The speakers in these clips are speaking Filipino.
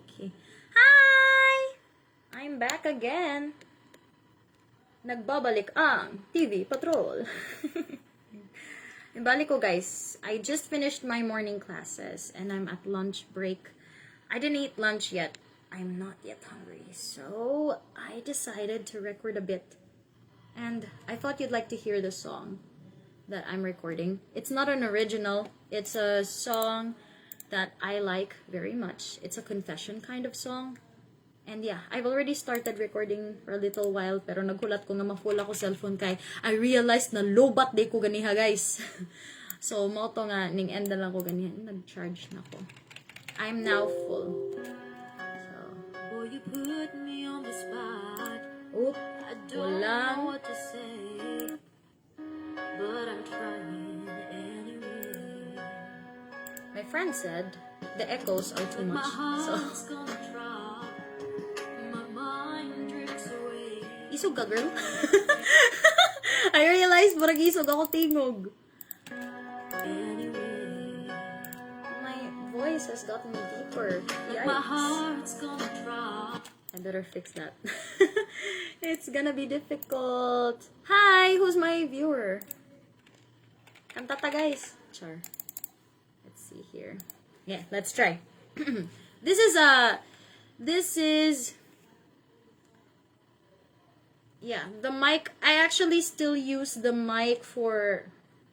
Okay. Hi! I'm back again. Nagbabalik ang TV Patrol. Ibalik ko guys. I just finished my morning classes and I'm at lunch break. I didn't eat lunch yet. I'm not yet hungry. So I decided to record a bit. And I thought you'd like to hear the song that I'm recording. It's not an original. It's a song that I like very much. It's a confession kind of song. And yeah, I've already started recording for a little while, pero nagulat ko nga ma-full ako cellphone kay I realized na low-bat day ko ganiha, guys. So, mo to nga, ning-end na lang ko ganiha. Nag-charge na ko. I'm now full. So, boy, you put me on the spot. Oop, I don't walang. know what to say, but I'm trying anyway. My friend said the echoes are too My much. heart's So, gonna drop. My mind drifts away. isog ka, girl? I realized, parang isog ako tingog. Anyway, My voice has gotten deeper. my Yikes. heart's gonna drop. I better fix that. It's gonna be difficult. Hi, who's my viewer? Kantata, guys. Char. Let's see here. Yeah, let's try. This is yeah, the mic. I actually still use the mic for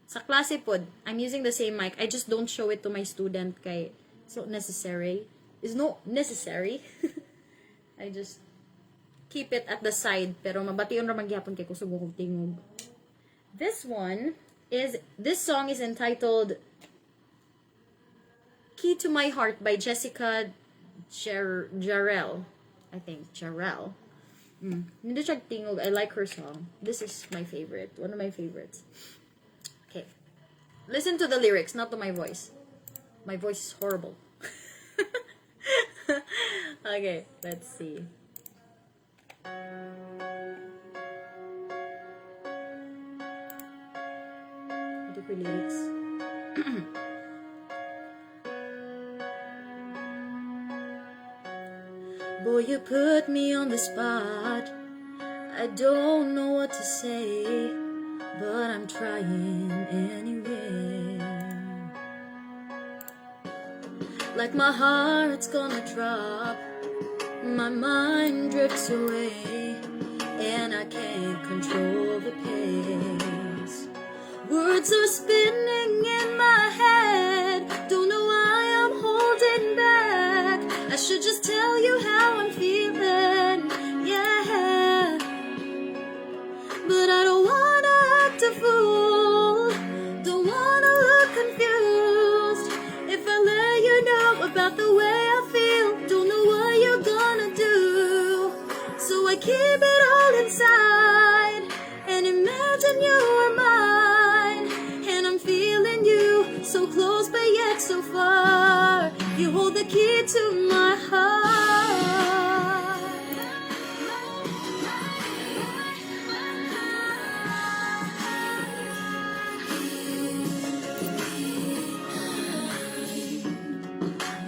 sa klase pod. I'm using the same mic. I just don't show it to my student kay it's not necessary. It's not necessary. I just keep it at the side pero mabation ra magyapon kay kusog ko tingog. This song is entitled Key to My Heart by Jessica Jarrell. I think Jarrell. Hindi siya tingog. I like her song. This is my favorite. One of my favorites. Okay. Listen to the lyrics, not to my voice. My voice is horrible. Okay, let's see. Ito ko lyrics. Boy, you put me on the spot. I don't know what to say, but I'm trying anyway. Like my heart's gonna drop, my mind drifts away, and I can't control the pace. Words are spinning in my head, don't know why I'm holding back. I should just tell you how I'm feeling, yeah. But I don't wanna act a fool, don't wanna look confused. If I let you know about the way I feel, don't know what you're gonna do. So I keep it all inside and imagine you are mine. And I'm feeling you so close but yet so far. You hold the key to my heart.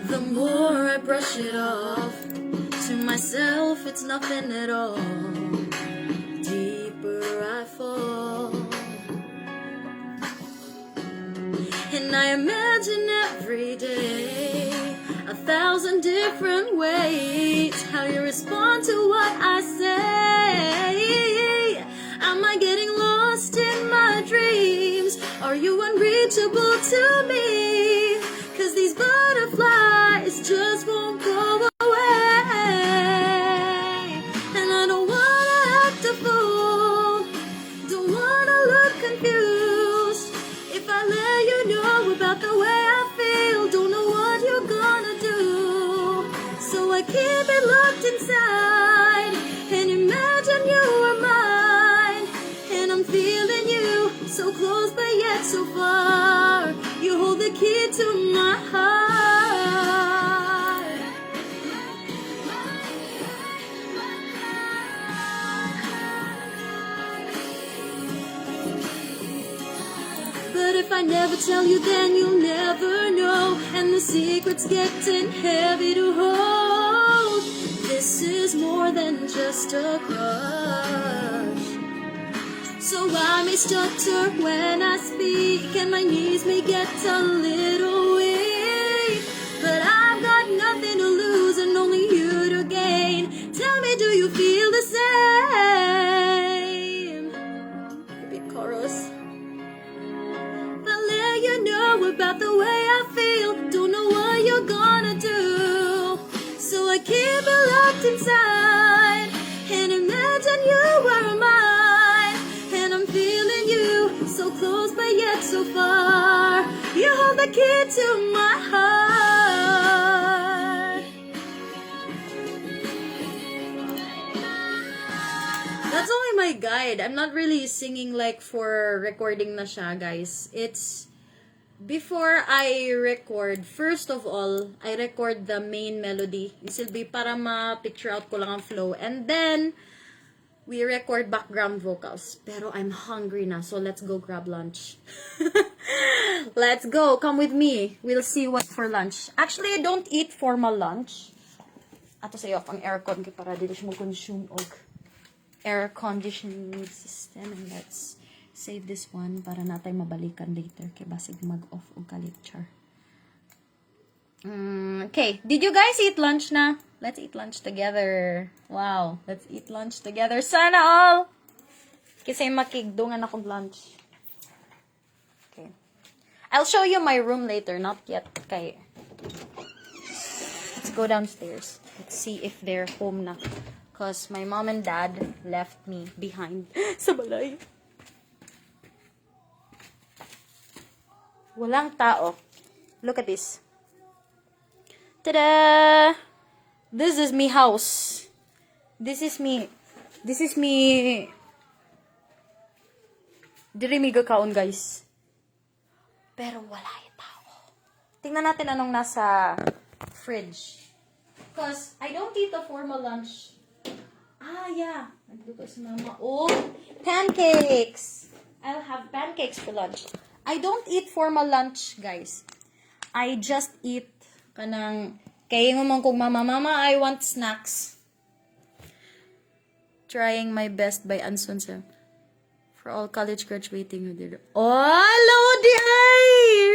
The more I brush it off, to myself it's nothing at all. Deeper I fall, and I imagine every day 1,000 different ways how you respond to what I say. Am I getting lost in my dreams? Are you unreachable to me? 'Cause these butterflies just won't go away. And I don't wanna act a fool, don't wanna look confused. If I let you know about the way I feel, don't know what you're gonna do. So I keep it locked inside and imagine you are mine. And I'm feeling you so close but yet so far. You hold the key to my heart. But if I never tell you, then you'll never know, and the secret's getting heavy to hold. more than just a crush. So I may stutter when I speak, and my knees may get a little weak. But I've got nothing to lose and only you to gain. Tell me, do you feel the same? Repeat chorus. I'll let you know about the way I feel. Don't know what you're gonna do, so I keep it locked inside and imagine you were mine. And I'm feeling you so close but yet so far. You hold the key to my heart. That's only my guide. I'm not really singing like for recording na siya, guys. It's before I record, first of all, I record the main melody. Isilbi para ma-picture out ko lang ang flow. And then, we record background vocals. Pero I'm hungry na, so let's go grab lunch. Let's go. Come with me. We'll see what's for lunch. Actually, I don't eat formal lunch. Ato sa iyo, ang aircon kay para dito siya mag-consume og air conditioning system. And let's save this one para natay mabalikan later kay basig mag-off og ka-lecture. Okay, did you guys eat lunch na? Let's eat lunch together. Wow, let's eat lunch together. Sana all! Kasi makigdungan akong lunch. Okay. I'll show you my room later, not yet. Okay. Let's go downstairs. Let's see if they're home na. Because my mom and dad left me behind sa balay. Walang tao. Look at this. Ta-da! This is me house. This is me. Diri mi gakaon, guys. Pero wala yung tao. Tingnan natin anong nasa fridge. Because I don't eat a formal lunch. Ah, yeah. Nagluto si mama. Oh, pancakes. I'll have pancakes for lunch. I don't eat formal lunch, guys. I just eat kanang kaya mo man kung mama, I want snacks. Trying my best by Anson sa for all college graduating who did. Oh, hello,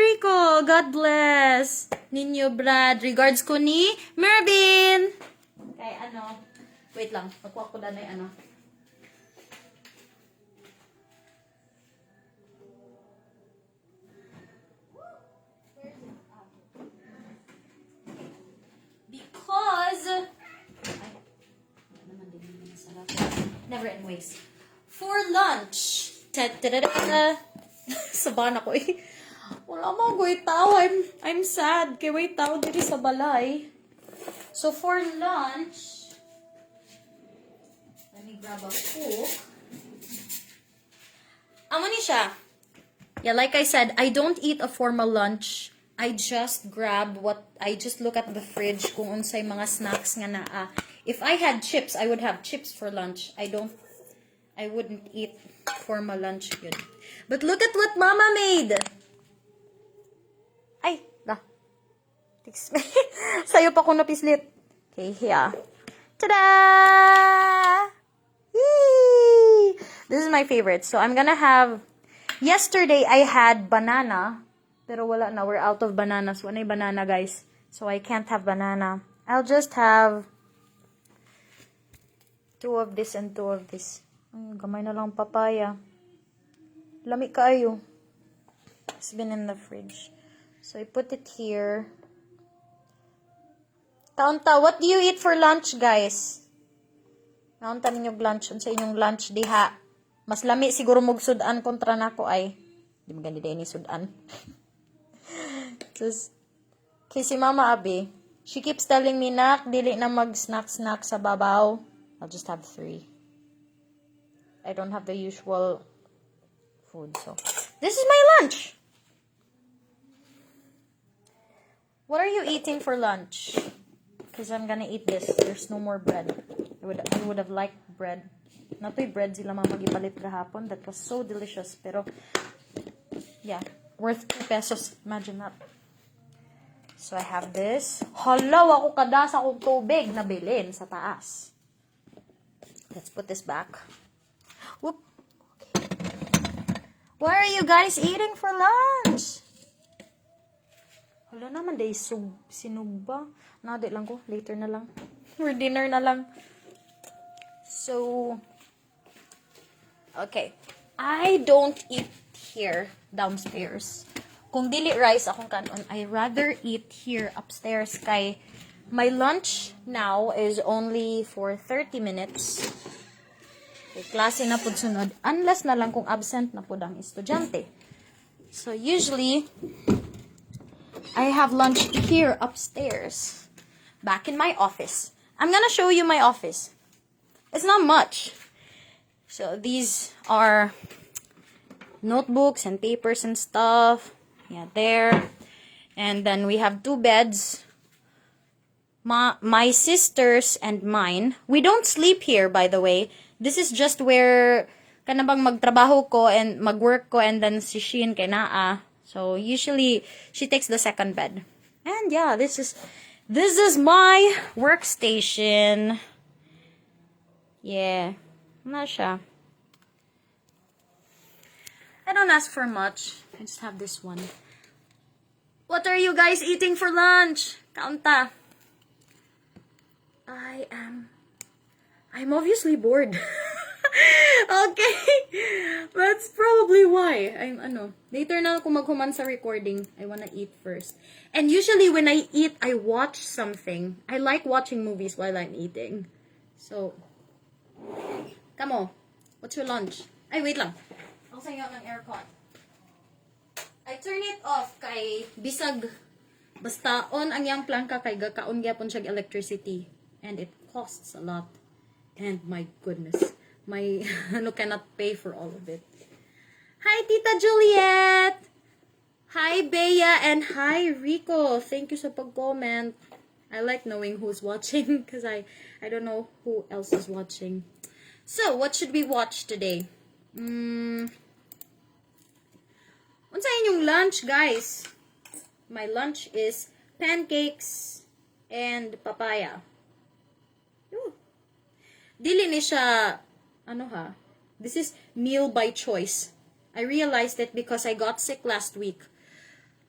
Rico. God bless. Ninyo, Brad. Regards ko ni Mervin. Kay ano? Wait lang. Magkuha ko na ano. Because never end ways. For lunch. Saban ako eh. Wala mo goy tao. I'm sad. Kay wait tao diri sa balay. So for lunch, let me grab a Coke. Amo ni siya. Yeah, like I said, I don't eat a formal lunch. I just look at the fridge kung unsay mga snacks nga naa. If I had chips, I would have chips for lunch. I wouldn't eat formal lunch yun. But look at what Mama made. Ay, sayo pa ko napislit. Okay, here. Ta-da! Yee! This is my favorite. So I'm gonna have, yesterday I had banana. Pero wala na. We're out of bananas. Wala na banana, guys. So I can't have banana. I'll just have 2 of this and 2 of this. Gamay na lang papaya. Lami kaayo. It's been in the fridge. So I put it here. Kaunta, what do you eat for lunch, guys? Kaunta ninyong lunch. Sa inyong lunch diha. Mas lami siguro mong sudan kontra nako ay. Di maganda din ni sudan. Kay si Mama Abi, she keeps telling me, nak, dili na mag-snack sa babaw. I'll just have 3. I don't have the usual food, so. This is my lunch! What are you eating for lunch? Because I'm gonna eat this. There's no more bread. I would have liked bread. Natoy bread sila mama gipalit gahapon. That was so delicious. Pero, yeah, worth 2 pesos. Imagine that. So I have this. Halaw ako kadas akong tubig na bilin sa taas. Let's put this back. Whoop. Okay. What are you guys eating for lunch? Wala naman, day sinugba. Nadi lang ko. Later na lang. For dinner na lang. So, okay. I don't eat here downstairs. Kung dili rice akong kanon, I rather eat here upstairs kay my lunch now is only for 30 minutes. Okay, klase na pud sunod. Unless na lang kung absent na pud ang estudyante. So usually, I have lunch here upstairs. Back in my office. I'm gonna show you my office. It's not much. So these are notebooks and papers and stuff. Yeah, there. And then we have 2 beds. My sister's and mine. We don't sleep here, by the way. This is just where kanabang magtrabaho ko and magwork ko, and then si Shin kay naa. So usually she takes the second bed. And yeah, this is my workstation. Yeah. Na siya. I don't ask for much. I just have this one. What are you guys eating for lunch? Kaunta. I'm obviously bored. Okay. That's probably why. Later na ako maghuman sa recording. I wanna eat first. And usually when I eat, I watch something. I like watching movies while I'm eating. So, come on. What's your lunch? Ay, wait lang. I'll send you ng aircon. I turn it off kay bisag basta on ang yang plangka kay gakaon gyapon siya electricity, and it costs a lot. And my goodness, my cannot pay for all of it. Hi Tita Juliet. Hi Bea and hi Rico. Thank you sa pag-comment. I like knowing who's watching because I don't know who else is watching. So, what should we watch today? Unsa inyong lunch, guys? My lunch is pancakes and papaya. Ooh. Dili ni siya, this is meal by choice. I realized it because I got sick last week.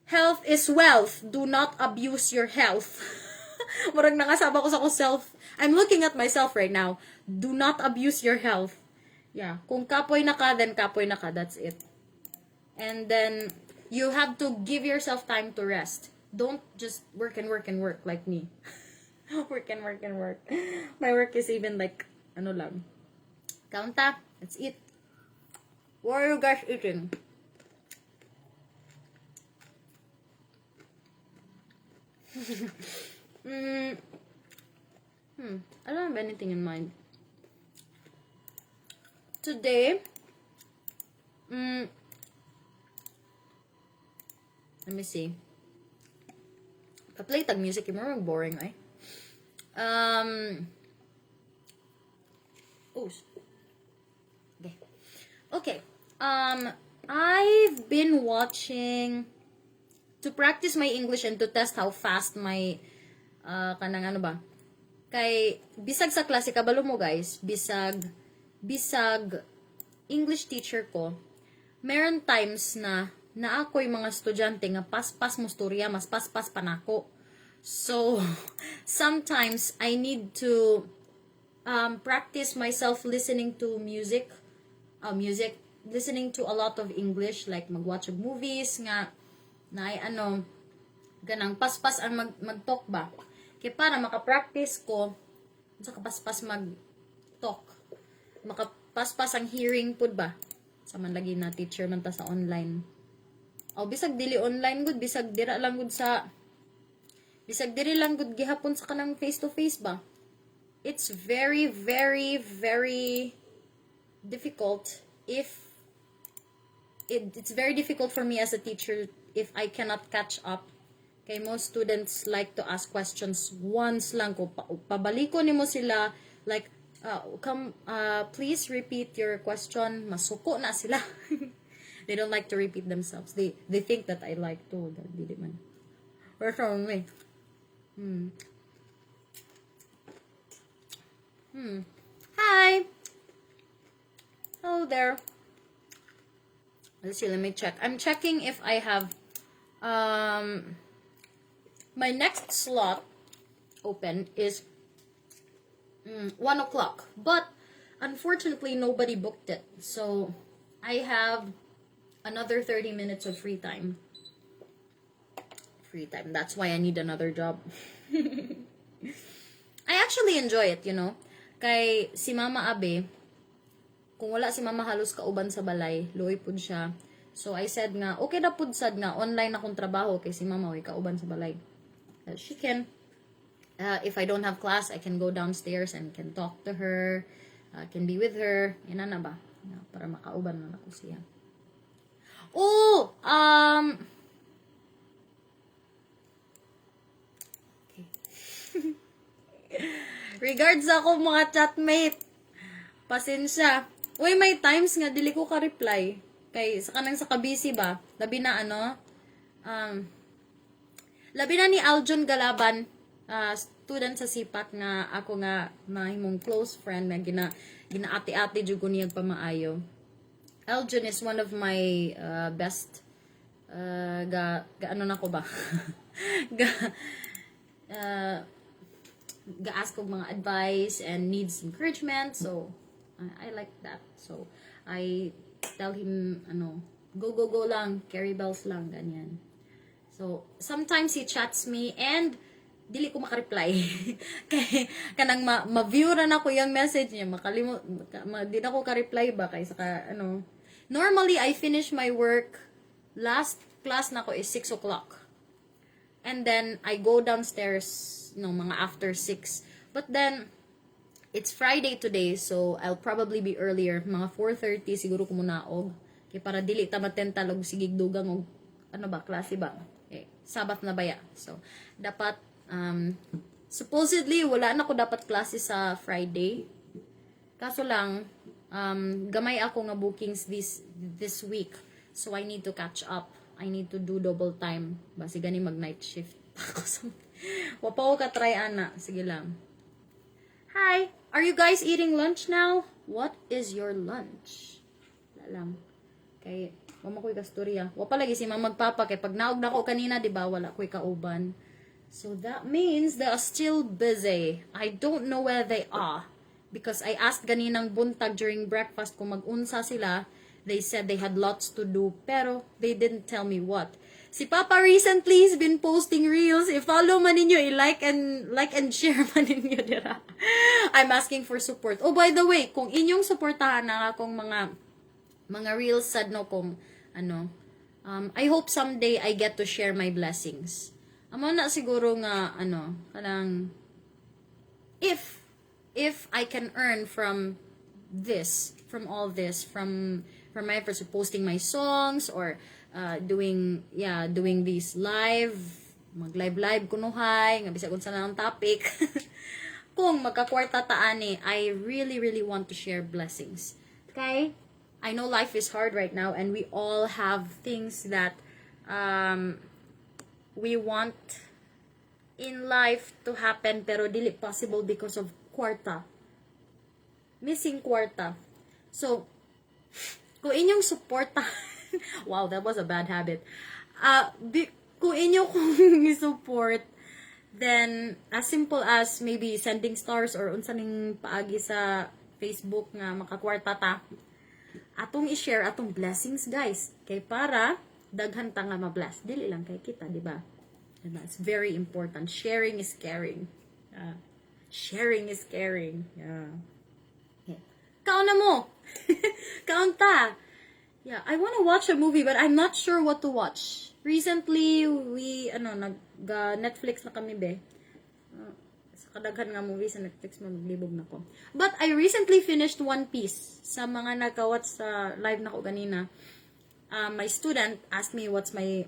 Health is wealth. Do not abuse your health. Murag nakasaba ko sa ko self. I'm looking at myself right now. Do not abuse your health. Yeah. Kung kapoy na ka, then kapoy na ka. That's it. And then, you have to give yourself time to rest. Don't just work and work and work like me. Work and work and work. My work is even like, lang. Kaunta, let's eat. What are you guys eating? I don't have anything in mind. Today, let me see. Pa-play tag music, yung mga boring ay. Okay. I've been watching to practice my English and to test how fast my kay bisag sa klase kabalo mo guys, bisag English teacher ko. Meron times na ako'y mga estudyante nga paspas mo storya, mas paspas pa nako. So, sometimes I need to practice myself listening to music, listening to a lot of English, like magwatch of movies nga na ganang paspas ang mag-talk ba. Kaya para makapractice ko sa kapaspas mag-talk. Makapaspas ang hearing pud ba. Sa man lagi na teacher man ta sa online. O bisag dili online gud, bisag dira lang gud gihapon sa kanang face to face ba. It's very very very difficult it's very difficult for me as a teacher if I cannot catch up. Kay most students like to ask questions once lang ko pabaliko nimo sila like please repeat your question, masuko na sila. They don't like to repeat themselves. They think that I like to. Dili man. Where's wrong way? Hi. there. Let's see, let me check. I'm checking if I have my next slot open is 1 o'clock. But unfortunately, nobody booked it. So I have another 30 minutes of free time. That's why I need another job. I actually enjoy it, you know. Kay si Mama Abe, kung wala si Mama halos kauban sa balay, luoy pud siya. So I said nga, okay na pud sad nga online akong trabaho kay si Mama way kauban sa balay. She can if I don't have class, I can go downstairs and can talk to her, can be with her. Ina na ba? Para makauban na ako siya. Oh, okay. Regards ako mga chatmate. Pasensya. Uy, may times nga dili ko ka-reply. Kay sa kanang sa kabisi ba? Labi na labi na ni Aljon Galaban, student sa Sipat nga ako nga mahimong close friend na ginaati-ati jud ko niyag pamaayo. Aljon is one of my best ano na ko ba? Ga-ask ko mga advice and needs encouragement, so I like that. So I tell him go lang, carry bells lang, ganyan. So sometimes he chats me and dili ko makareply. Kay kanang ma-view ra na ko yung message niya, di na ko ka-reply ba kay saka Normally I finish my work, last class na ko is 6 o'clock. And then I go downstairs mga after 6. But then it's Friday today, so I'll probably be earlier, mga 4:30 siguro ko muna og kay para dili ta matental og sigig dugang og klase ba. Sabat na baya. So dapat supposedly wala na ko dapat klase sa Friday. Kaso lang gamay ako nga bookings this week. So I need to catch up. I need to do double time. Basi gani mag night shift ako. Wapa ko ka-try ana. Sige lang. Hi! Are you guys eating lunch now? What is your lunch? Wala lang. Kay mama ko'y kasturya. Wapa lagi si mama magpapa. Kay pag naog na ko kanina, diba, wala ko'y kauban. So that means they are still busy. I don't know where they are. Because I asked ganinang buntag during breakfast kung mag-unsa sila. They said they had lots to do. Pero they didn't tell me what. Si Papa recently has been posting reels. I-follow man ninyo, i-like and share man ninyo dira. I'm asking for support. Oh, by the way, kung inyong suportahan na akong mga reels sad kung I hope someday I get to share my blessings. Amo na siguro nga kanang if I can earn from all this from my efforts of posting my songs or doing these mag-live kunuhay nga bisag unsa na ang topic. Kung magkakwarta taani, I really want to share blessings. Okay? I know life is hard right now and we all have things that we want in life to happen pero dili possible because of kwarta. Missing kwarta. So, kung inyong suporta wow, that was a bad habit. Kung inyo kung support, then as simple as maybe sending stars or unsa ning paagi sa Facebook nga makakwarta ta. Atong i-share atong blessings, guys. Kay para daghan ta nga ma-bless. Dili lang kay kita, di ba? And that's very important. Sharing is caring. Sharing is caring. Yeah. Okay. Kaon na mo. Kaon ta. Yeah, I want to watch a movie but I'm not sure what to watch. Recently, we Netflix na kami be. Sa kadaghan nga movie sa Netflix maglibog na ko. But I recently finished One Piece. Sa mga nagka-watch sa live na ko ganina. My student asked me what's the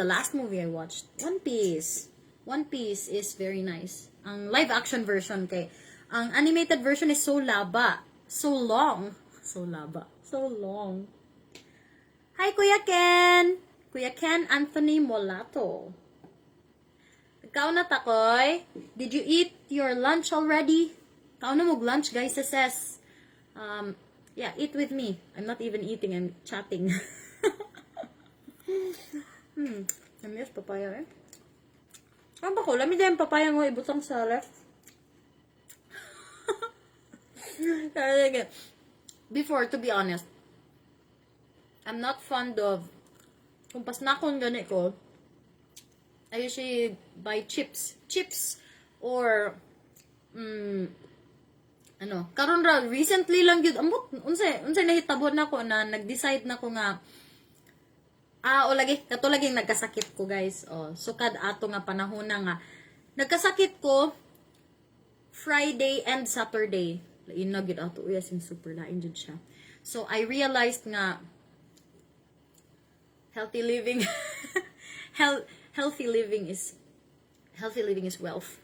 last movie I watched. One Piece. One Piece is very nice. Ang live action version kay ang animated version is so laba, so long. So laba. So long. Hi, Kuya Ken! Kuya Ken Anthony Molato. Ikaw na takoy? Did you eat your lunch already? Ikaw na mag-lunch, guys, sis. Yeah, eat with me. I'm not even eating, I'm chatting. Namiss papaya eh. Ano ba ko? Lamig na yung papaya mo, ibutang sa ref. Before, to be honest, I'm not fond of, kung pas na akong gani ko, I usually buy chips. Chips or, karon ra, recently lang yun, unsay nahitabo na ko na, nag-decide na ko nga, o lagi, kato laging nagkasakit ko guys, sukad ato nga panahon na nga, nagkasakit ko, Friday and Saturday, lain na gid ato, yes, in super lain jud siya. So, I realized nga, healthy living, healthy living is wealth.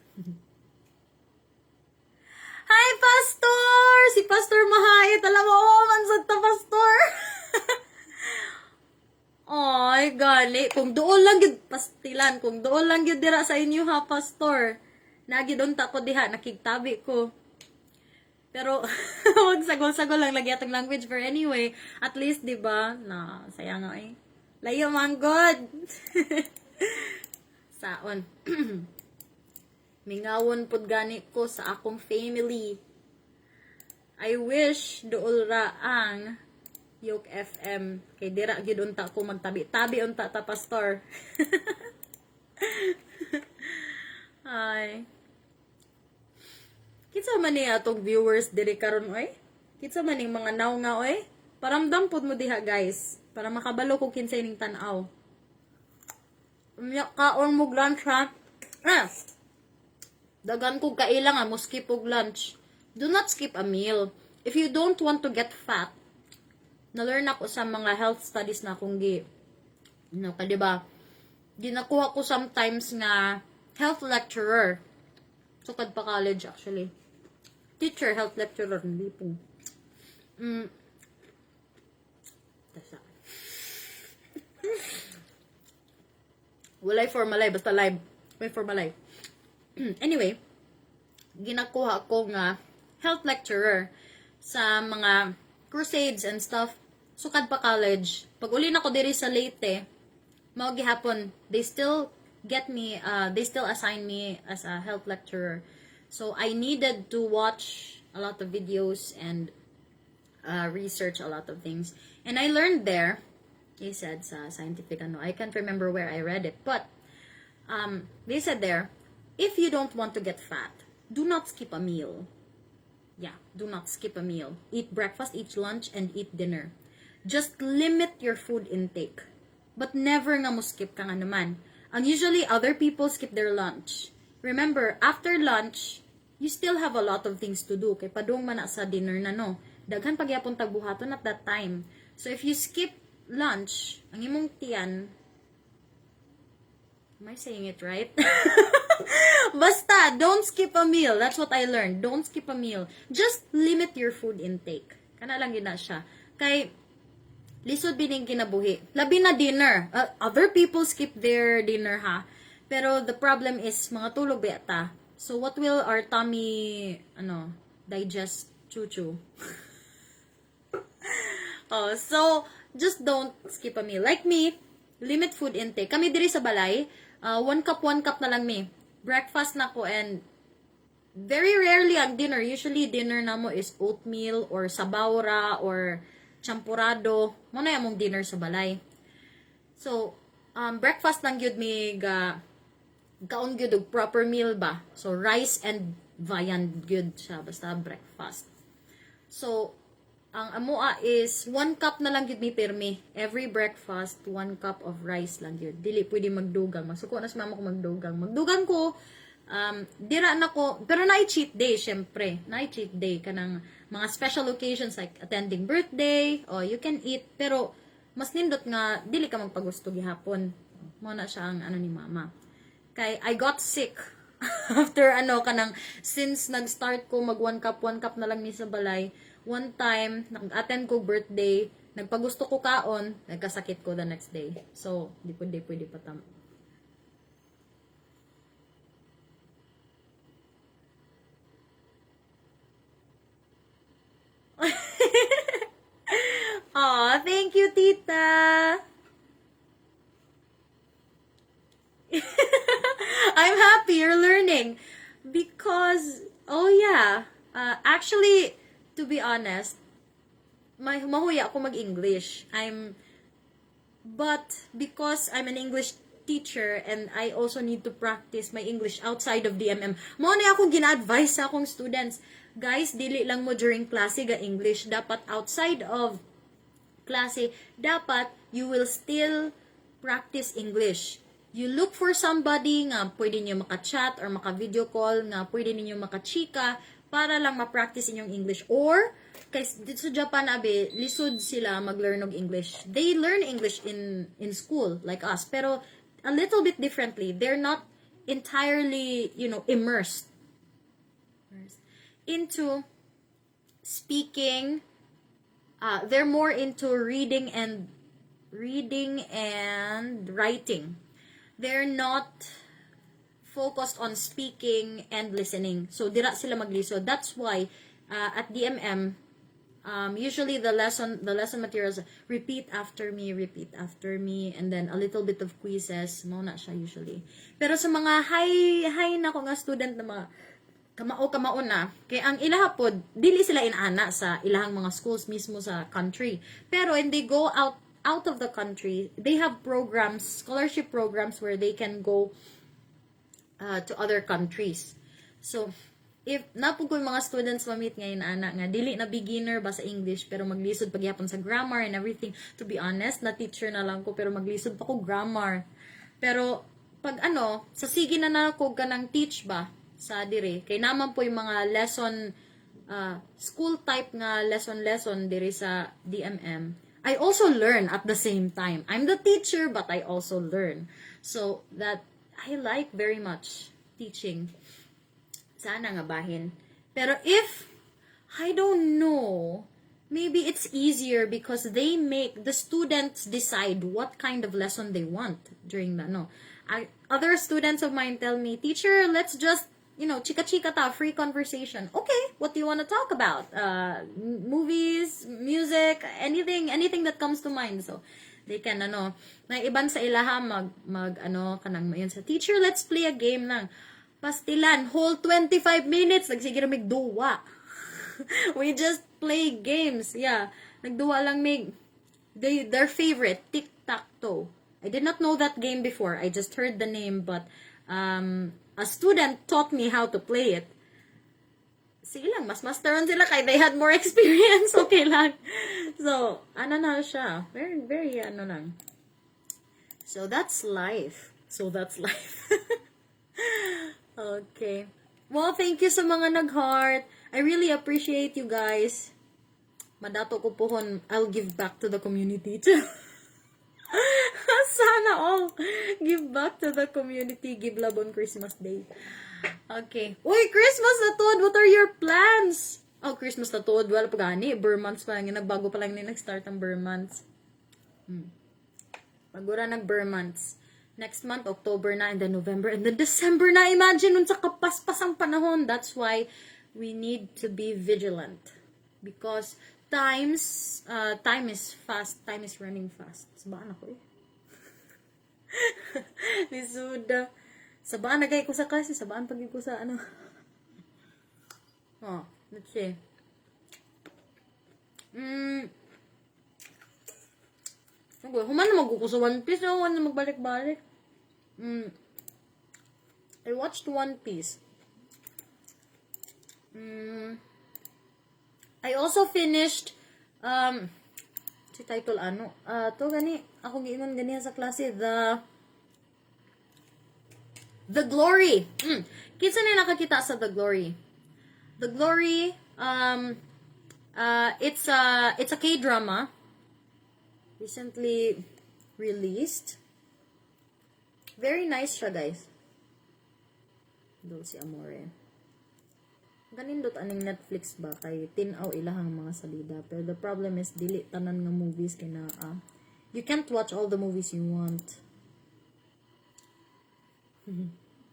Hi, Pastor! Si Pastor Mahayat. Alam mo, mansad ta, Pastor. Ay, gali. Kung doon lang yun, pastilan. Kung doon lang yun dira sa inyo, ha, Pastor. Nagidon ta ko diha, nakigtabi ko. Pero, wag sagol-sagol lang lagi atong language. For anyway, at least, di ba, na, sayang nga eh. Layo man, God. Saon. Mingawon pud gani ko sa akong family. I wish dool ra ang Yoke FM kay dira gid unta ko magtabi-tabi unta ta, Pastor. Ay. Kitsa man ni atong viewers diri karon oy? Kitsa man ning mga naw nga oy? Paramdam pud mo diha, guys, para makabalo ko kinsay ning tan-aw. Unya ka or mug lunch ha? Dagan kong kailangan mo skip og lunch. Do not skip a meal. If you don't want to get fat, na-learn ako sa mga health studies na akong diba? Ginakuha ko sometimes nga health lecturer. Sukad pa college actually. Teacher, health lecturer, hindi po. Tasa. Walay formalay, basta live. May formalay. Anyway, ginakuha ko nga health lecturer sa mga crusades and stuff. Sukad pa college. Pag uli na ko diri sa Leyte, mao gihapon, they still assign me as a health lecturer. So I needed to watch a lot of videos and research a lot of things. And I learned there, they said sa scientific I can't remember where I read it, but they said there, if you don't want to get fat, do not skip a meal. Yeah, do not skip a meal. Eat breakfast, eat lunch, and eat dinner. Just limit your food intake. But never nga mo skip ka nga naman. And usually, other people skip their lunch. Remember, after lunch, you still have a lot of things to do. Kay padung man na sa dinner na no. Daghan pagyapon tagbuhaton at that time. So if you skip lunch, ang imong tiyan, am I saying it right? Basta, don't skip a meal. That's what I learned. Don't skip a meal. Just limit your food intake. Kana lang yun na siya. Kay, lisod bining kinabuhi. Labi na dinner. Other people skip their dinner ha. Pero the problem is, mga tulog beta. So what will our tummy, digest? Chuchu. So, just don't skip a meal. Like me, limit food intake. Kami diri sa balay, 1 cup na lang me. Breakfast na ko and very rarely ang dinner. Usually, dinner na mo is oatmeal or sabawra or champurado. Muna yung mong dinner sa balay. So, breakfast lang yun mi kaon gyud og proper meal ba. So, rice and viand gyud siya. Basta breakfast. So, ang amoa is 1 cup na lang gyud mi pirmi. Every breakfast, 1 cup of rice lang gyud. Dili pwede magdugang. Masuko na si mama ko magdugang. Magdugang ko, dira na ko, pero na cheat day, syempre. Na cheat day kanang mga special occasions like attending birthday, or you can eat, pero mas nindot nga dili ka magpagusto gihapon. Mo na siya ang ni mama. Kay I got sick after kanang since nag-start ko mag 1 cup na lang ni sa balay. One time, nag-attend ko birthday, nagpagusto ko kaon, nagkasakit ko the next day. So, di pwede patam. you, tita. I'm happy you're learning. Because, oh yeah, actually, to be honest, mahuya ako mag-English. But because I'm an English teacher and I also need to practice my English outside of DMM, mo na ako gina-advise sa akong students, guys, dili lang mo during klase ga English, dapat outside of klase, dapat you will still practice English. You look for somebody nga pwede niyo maka-chat or maka-video call, nga pwede niyo maka-chika para lang ma-practice inyong English. Or kay dito sa Japan abe, lisod sila mag-learn og English. They learn English in school like us, pero a little bit differently. They're not entirely, immersed into speaking. They're more into reading and writing. They're not focused on speaking and listening. So dira sila maglisod. That's why at DMM, usually the lesson materials, repeat after me, and then a little bit of quizzes, mo na siya usually. Pero sa mga high na ko nga student na mga kamao na, kay ang ilahapod, dili sila inana sa ilahang mga schools mismo sa country. Pero when they go out of the country, they have programs, scholarship programs where they can go to other countries. So, if napugol mga students mamit ngayon nga dili na beginner ba sa English pero maglisod pagyapon sa grammar and everything, to be honest, na teacher na lang ko pero maglisod pa ko grammar. Pero pag sa sige na ko ganang teach ba sa dire kay naman po yung mga lesson school type nga lesson dire sa DMM. I also learn at the same time. I'm the teacher but I also learn. So that I like very much teaching. Sana nga bahin. Pero if, I don't know, maybe it's easier because they make the students decide what kind of lesson they want during the, other students of mine tell me, teacher, let's just, chika-chika ta, free conversation. Okay, what do you want to talk about? Movies, music, anything that comes to mind. So, they can, na iban sa ilaha, kanang mayon sa teacher, let's play a game lang. Pastilan, whole 25 minutes, nagsigiro mig duwa. We just play games, yeah. Nagduwa lang mig, their favorite, tic-tac-toe. I did not know that game before. I just heard the name, but a student taught me how to play it. Sige lang, mas masteron sila kay they had more experience, okay lang. So, na siya. Very, very, lang. So, that's life. Okay. Well, thank you sa mga nag-heart. I really appreciate you guys. Madato ko pohon, I'll give back to the community too. Sana all. Give back to the community. Give love on Christmas Day. Okay. Uy, Christmas na tod. What are your plans? Oh, Christmas na tod. Wala pa gani. Burr months pa lang. Nagbago pa lang nag-start ang burr months. Pagura nag-burr months. Next month, October na, and then November, and then December na. Imagine nun sa kapaspas ang panahon. That's why we need to be vigilant. Because time is fast. Time is running fast. Sabaan ako eh. Lisuda. Sabaan na ko sa klase. Sabaan pag ko sa Oh, let's see. Human na magkuko sa One Piece. Human na magbalik-balik. I watched One Piece. I also finished si title to gani ako giingon ganiha sa klase, The Glory. Kinsa na nakakita sa The Glory? The Glory it's a K-drama recently released. Very nice siya, guys. Dulce Amore. Ganindot aning Netflix ba kay tinaw ilahang mga salida, pero the problem is dili tanan nga movies kay na you can't watch all the movies you want.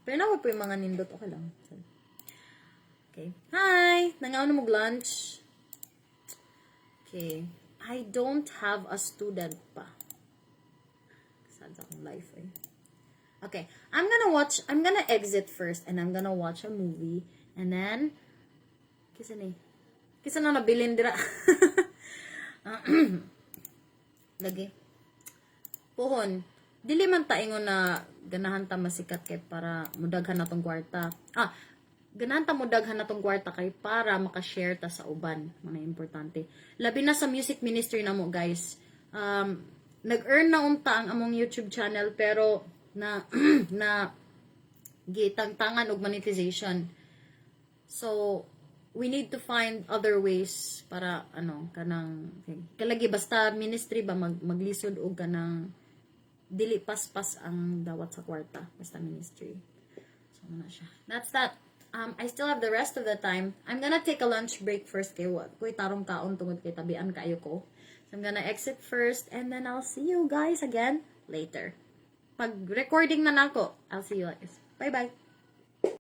Pero na po yung mga nindot, okay lang. Okay. Hi! Nangaw na mag-lunch. Okay. I don't have a student pa. Sad sa akong life eh. Okay, I'm gonna exit first and I'm gonna watch a movie and then kisa na nabilin dira. Lagi. Pohon. Dili man ta ingon na ganahan ta masikat kay para mudaghan natong kwarta. Ganahan ta mudaghan natong kwarta kay para maka-share ta sa uban, mga importante. Labi na sa music ministry namo, guys. Nag-earn na unta ang among YouTube channel pero na na gitangtangan og monetization. So we need to find other ways para kanang kalagi basta ministry ba maglisod og kanang dili paspas ang dawat sa kwarta basta ministry. So na siya. That's that. I still have the rest of the time. I'm gonna take a lunch break first kay kuy tarong kaon tungod kay tabian kayo ko. So I'm gonna exit first and then I'll see you guys again later. Pag recording na nako, I'll see you guys. Bye bye.